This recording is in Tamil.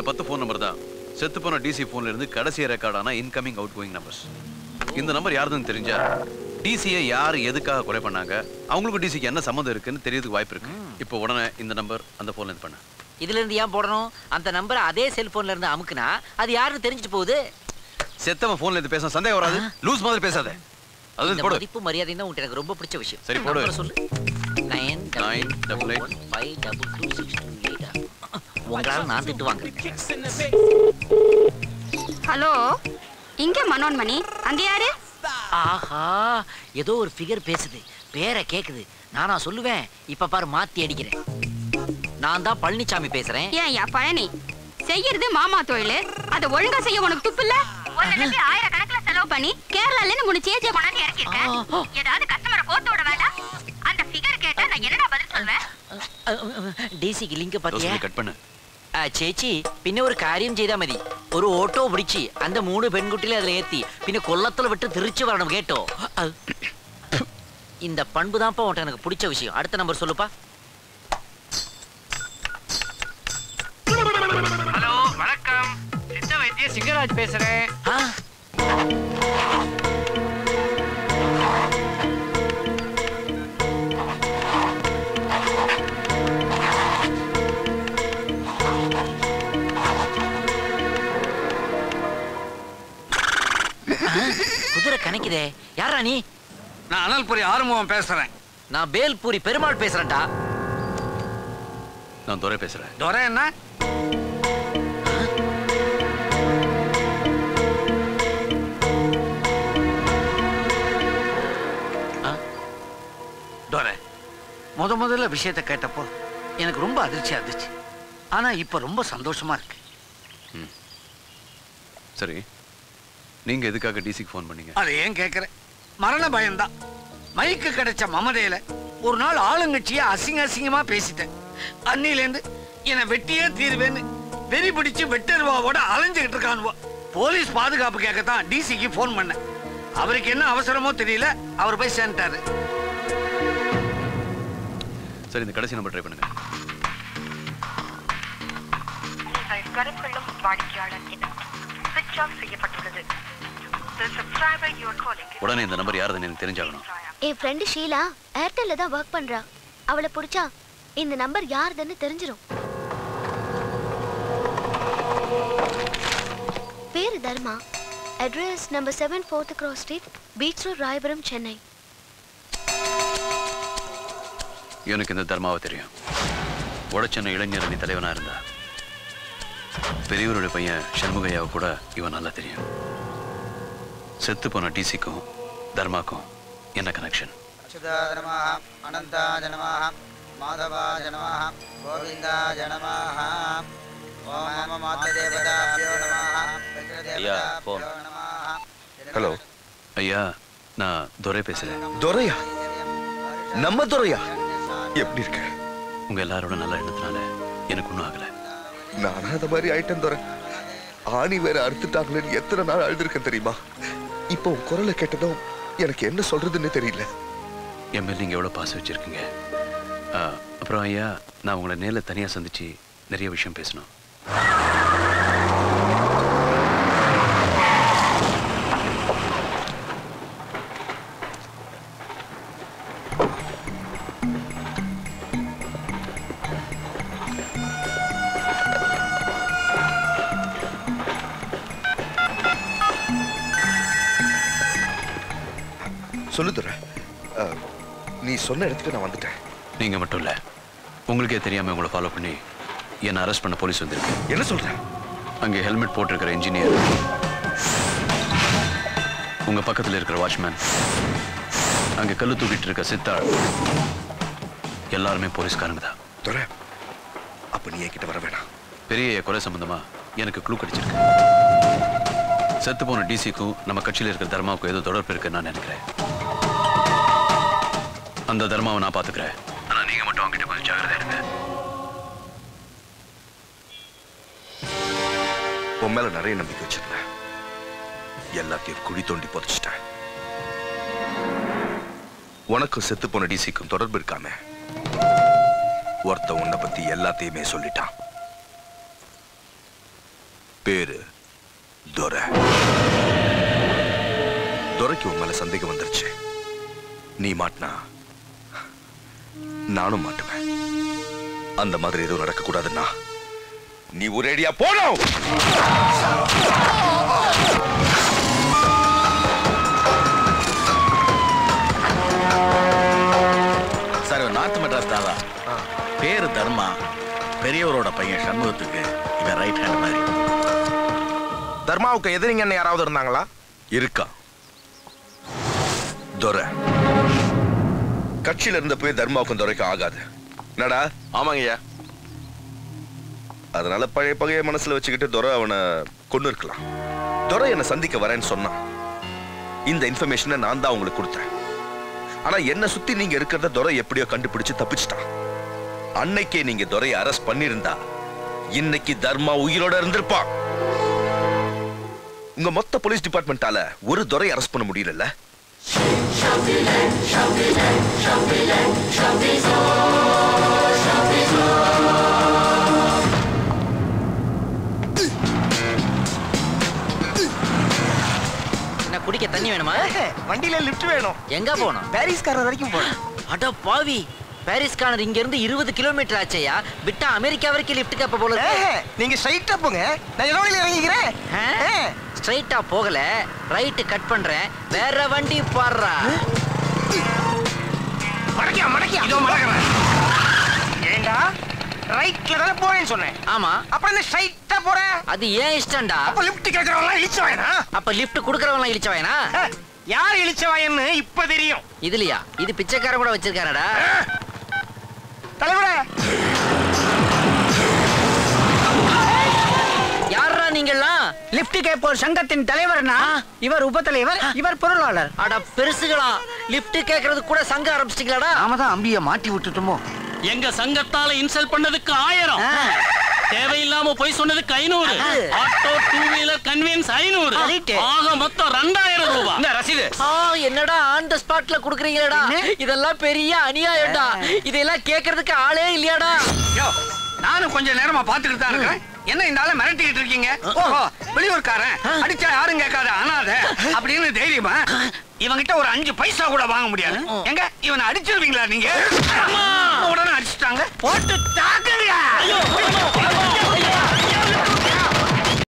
இந்த 10 ஃபோன் நம்பர் தான் செத்து போன டிசி போன்ல இருந்து கடைசியா ரெக்கார்ட் ஆன இன்கமிங் அவுட் கோயிங் நம்பர்ஸ். இந்த நம்பர் யாருன்னு தெரிஞ்சா டிசியை யார் எதுக்காக கொலை பண்ணாங்க, அவங்களுக்கு டிசிக்கு என்ன சம்மந்தம் இருக்குன்னு தெரியறதுக்கு வாய்ப்பு இருக்கு. இப்போ உடனே இந்த நம்பர் அந்த போன்ல இருந்து பண்ண. இதுல இருந்து ஏன் போடணும்? அந்த நம்பரை அதே செல்போன்ல இருந்து அமுக்குனா அது யாருன்னு தெரிஞ்சிட்டு போகுது. செத்தவன் போன்ல இருந்து பேச சந்தேகம் வராது. லூஸ் மாதிரி பேசாத. அது போடு. மதிப்பு மரியாதை தான் உங்களுக்கு எனக்கு ரொம்ப பிடிச்ச விஷயம். சரி போடு. சொல்லு. 988526228. உங்களால நான் திட்டு வாங்குறேன். ஹலோ, இங்க மனோன்மணி, அங்க யாரு? ஆஹா, ஏதோ ஒரு ஃபிகர் பேசுது, பேரை கேக்குது. நானா சொல்லுவேன்? இப்ப பாரு மாத்தி அடிக்கிறேன். நான் தான் பழனிசாமி பேசுறேன். ஏன்யா பழனி, செய்யறது மாமா தொழில், அதை ஒழுங்கா செய்ய உனக்கு துப்பு இல்ல? ஆயிரக்கணக்கில் செலவு பண்ணி கேரளால இருந்து 3 சேச்சியை கொண்டாந்து இறக்கிருக்கேன். ஏதாவது கஸ்டமரை கோத்து விட வேண்டாம். அந்த ஃபிகர் கேட்டா நான் என்னடா பதில் சொல்வேன்? டிசிக்கு லிங்க் பாத்தியா? கட் பண்ணு. ചേച്ചി പിന്നെ ഒരു കാര്യം ചെയ്താൽ മതി. ഒരു ഓട്ടോ പിടിച്ച് அந்த 3 പെൺകുട്ടികളെ അതിൽ ஏத்தி പിന്നെ കൊല്ലத்துல விட்டு திருச்சி வரணும் கேட்டோ. இந்த பண்பு தான்ப்பா உன்கிட்ட எனக்கு பிடிச்ச விஷயம். அடுத்த நம்பர் சொல்லுப்பா. ஹலோ வணக்கம், சித்த வைத்திய சிங்கராஜ் பேசுறேன். குதிரை கணக்குதே. யாரா நீ? நான் அனல்புரி ஆறுமுகம் பேசுறேன். நான் பேல்பூரி பெருமாள் பேசுறேன்டா. நான் துரை பேசுறேன். துரை என்ன? துரை, முதல்ல விஷயத்தை கேட்டப்போ எனக்கு ரொம்ப அதிர்ச்சியா இருந்துச்சு. ஆனா இப்ப ரொம்ப சந்தோஷமா இருக்கு. சரி, நீங்க எதுக்காக டிசிக்கு ஃபோன் பண்ணீங்க? அது ஏன் கேக்குறேன்? மரண பயம்தான். மைக்கு கிடைச்ச மமதையில ஒரு நாள் ஆளுங்கட்சியா அசிங்கமா பேசிட்டேன். அன்னிலேருந்து என்னை வெட்டியே தீர்வேன்னு வெறி பிடிச்சு வெட்டருவாவோட அலைஞ்சுக்கிட்டு இருக்கானுவா. போலீஸ் பாதுகாப்பு கேட்கத்தான் டிசிக்கு ஃபோன் பண்ணேன். அவருக்கு என்ன அவசரமோ தெரியல, அவர் போய் சேர்ந்துட்டாரு. சரி, இந்த கடைசி நம்பர் ட்ரை பண்ணுங்க. உடனே இந்த நம்பர் யாருன்னு எனக்கு தெரிஞ்சாகணும். என் ஃப்ரெண்டு ஷீலா ஏர்டெல்ல தான் வர்க் பண்றா. அவளை பிடிச்சா இந்த நம்பர் யாருதுன்னு தெரிஞ்சிரும். பேரு Dharma. Address number 7 4th Cross Street, beach road, Royapuram, Chennai. எனக்கு இந்த தர்மாவை தெரியும். வடச்சென்னை இளைஞர் அணி தலைவனா இருந்தா. பெரியவருடைய பையன் சண்முகையாவை கூட இவன் நல்லா தெரியும். செத்து போன டிசிக்கும் தர்மாக்கும் என்ன கனெக்ஷன்? அனந்தா ஜனமாக மாதவா ஜனமாக கோவிந்தா ஜனமாக ஓம் மாத தேவதாப்யோ நமஹ. ஹலோ ஐயா, நான் துரை பேசுறேன். துரையா? நம்ம துரையா? எப்படி இருக்க? உங்க எல்லாரோட நல்ல எண்ணத்தினால எனக்கு ஒன்றும் ஆகல. நானும் அந்த மாதிரி ஆயிட்டேன் துரை. ஆணி வேற அறுத்துட்டாங்களேன்னு எத்தனை நாள் அழுதுருக்கேன் தெரியுமா? இப்போ உன் குரலை கேட்டதும் எனக்கு என்ன சொல்றதுன்னு தெரியல. என் மேல நீங்க எவ்வளவு பாசம் வச்சிருக்கீங்க. அப்புறம் ஐயா, நான் உங்களை நேரில் தனியா சந்திச்சு நிறைய விஷயம் பேசணும். சொல்லு துரை, நீ சொன்ன இடத்துக்கு நான் வந்துட்டேன். நீங்க மட்டும் இல்ல, உங்களுக்கே தெரியாம உங்களை ஃபாலோ பண்ணி என்ன அரெஸ்ட் பண்ண போலீஸ் வந்திருக்கு. என்ன சொல்ற? அங்கே ஹெல்மெட் போட்டிருக்கிற இன்ஜினியர், உங்க பக்கத்தில் இருக்கிற வாட்ச்மேன், அங்க கல்லு தூக்கிட்டு இருக்க சித்தாள், எல்லாருமே போலீஸ்காரங்க தான். துரை, அப்ப நீ என்கிட்ட வர வேணாம். பெரிய கொலை சம்பந்தமா எனக்கு க்ளூ கிடைச்சிருக்கு. செத்து போன டிசிக்கும் நம்ம கட்சியில் இருக்கிற தர்மாவுக்கும் ஏதோ தொடர்பு இருக்குன்னு நான் நினைக்கிறேன். அந்த தர்மாவை நான் பாத்துக்கிறேன். ஆனா நீங்க மட்டும் அவங்கிட்ட கொஞ்சம் ஜாகிரதையா இருங்க. உன் மேல நிறைய நம்பிக்கை வச்சிருந்தேன். எல்லாத்தையும் குழி தோண்டி புதைச்சிட்டேன். உனக்கும் செத்து போன டிசிக்கும் தொடர்பு இருக்காம ஒருத்த உன்னை பத்தி எல்லாத்தையுமே சொல்லிட்டான். பேரு துரை. துரைக்கு உன் மேல சந்தேகம் வந்துருச்சு. நீ மாட்டினா நானும் மாட்டுவேன். அந்த மாதிரி எதுவும் நடக்க கூடாதுன்னா நீ ஒரேடியா போனோம். சார் நார்த் மெட்ராஸ் தாதா, பேரு தர்மா, பெரியவரோட பையன் சண்முகத்துக்கு இவன் ரைட் ஹேண்ட் மாதிரி. தர்மாவுக்கு எதிரிங்க யாராவது இருந்தாங்களா? இருக்கா துரை. கட்சியில இருந்த போய் தர்மாவுக்கும் துரைக்கும் ஆகாது. என்னடா? ஆமாங்கய்யா. அதனால பழைய பகைய மனசுல வச்சுக்கிட்டு துரை அவனை கொண்டு இருக்கலாம். துரை என்னை சந்திக்க வரேன்னு சொன்னான். இந்த இன்ஃபர்மேஷனை நான் தான் உங்களுக்கு கொடுத்தேன். ஆனா என்ன சுத்தி நீங்க இருக்கிறத துரை எப்படியோ கண்டுபிடிச்சு தப்பிச்சிட்டான். அன்னைக்கே நீங்க துரையை அரெஸ்ட் பண்ணிருந்தா இன்னைக்கு தர்மா உயிரோட இருந்திருப்பான். உங்க மொத்த போலீஸ் டிபார்ட்மெண்டால ஒரு துரை அரெஸ்ட் பண்ண முடியல. குடிக்க தண்ணி வேணுமா? வண்டியில லிஃப்ட் வேணும். எங்க போகணும்? பாரிஸ்காரர் வரைக்கும் போகணும். அட பாவி, பாரிஸ்காரர் இங்க இருந்து 20 கிலோமீட்டர் ஆச்சையா. விட்டா அமெரிக்கா வரைக்கும் லிஃப்ட் கேப்ப போல இருக்கு. நீங்க ஸ்ட்ரைட்டா போங்க, நான் எவ்வளவு இறங்கிக்கிறேன். ஸ்ட்ரைட்டா போகல, ரைட் கட் பண்றேன். வேற வண்டி பாடுறா. மடக்கியா மடக்கியா இதோ மடக்கறேன். ஏண்டா ரைட்ல தான போறேன்னு சொன்னேன். ஆமா. அப்புறம் என்ன ஸ்ட்ரைட்டா போற? அது ஏன் இஷ்டம்டா. அப்ப லிஃப்ட் கேக்குறவங்க இழிச்சவாயனா? அப்ப லிஃப்ட் குடுக்கறவங்க இழிச்சவாயனா? யார் இழிச்சவாயன்னு இப்ப தெரியும். இதுலயா? இது பிச்சைக்கார கூட வச்சிருக்கானடா. தலைவரே, யாரா நீங்கெல்லாம்? லிஃப்ட் கேட்போர் சங்கத்தின் தலைவர்னா இவர் உபத்தலைவர், இவர் பொருளாளர். அட பெருசுகளா, லிஃப்ட் கேக்குறது கூட சங்கம் ஆரம்பிச்சிட்டீங்களாடா? நாம தான் அம்பிய மாட்டி விட்டுட்டோமோ. எங்க சங்கத்தால இன்சல்ட் பண்ணதுக்கு 1000, தேவையில்லாம போய் சொன்னதுக்கு 500, ஆட்டோ 2 வீலர் கன்வீன்ஸ் 500, ஆக மொத்தம் 2000 ரூபாய். இந்த ரசீது. என்னடா ஆன் தி ஸ்பாட்ல குடுக்குறீங்கடா? இதெல்லாம் பெரிய அநியாயம்டா. இதெல்லாம் கேக்குறதுக்கு ஆளே இல்லையாடா? நானும் கொஞ்ச நேரமா பாத்துக்கிட்டு தான் இருக்கேன். என்ன இந்த ஆளை மிரட்டிக்கிட்டு இருக்கீங்க? ஓஹோ, வெளியூர்காரன், அடிச்சா யாரும் கேட்காத அனாதை அப்படின்னு தைரியமா? இவங்கிட்ட ஒரு 5 பைசா கூட வாங்க முடியாது. எங்க இவனை அடிச்சிருவீங்களா நீங்க? உடனே அடிச்சுட்டாங்க. போட்டு தாக்குங்க.